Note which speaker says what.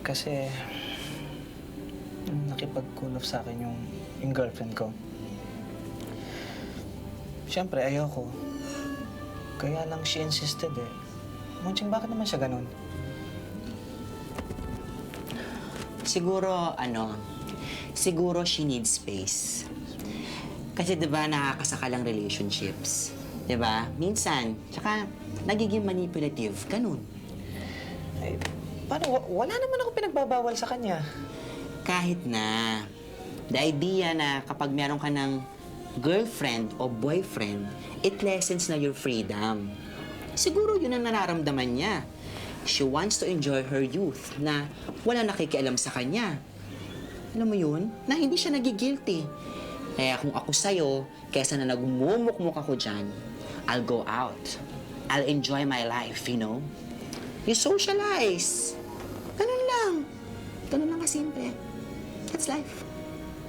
Speaker 1: Kasi, nakipag-cool off sa akin yung girlfriend ko. Siyempre, ayoko. Kaya lang she insisted eh. Munching, bakit naman siya ganun?
Speaker 2: Siguro she needs space. Kasi diba nakakasakalang relationships. Diba? Minsan, tsaka nagiging manipulative, ganun.
Speaker 1: Eh, paano? Wala naman ako pinagbabawal sa kanya.
Speaker 2: Kahit na, the idea na kapag meron ka ng girlfriend o boyfriend, it lessens na your freedom. Siguro yun ang nararamdaman niya. She wants to enjoy her youth na wala nakikialam sa kanya. Alam mo yun? Na hindi siya nagigilty. Kaya kung ako sa'yo, kesa na nagmumukmuk ako dyan, I'll go out. I'll enjoy my life, you know? You socialize. Ganun lang. Ganun lang kasimple. That's life.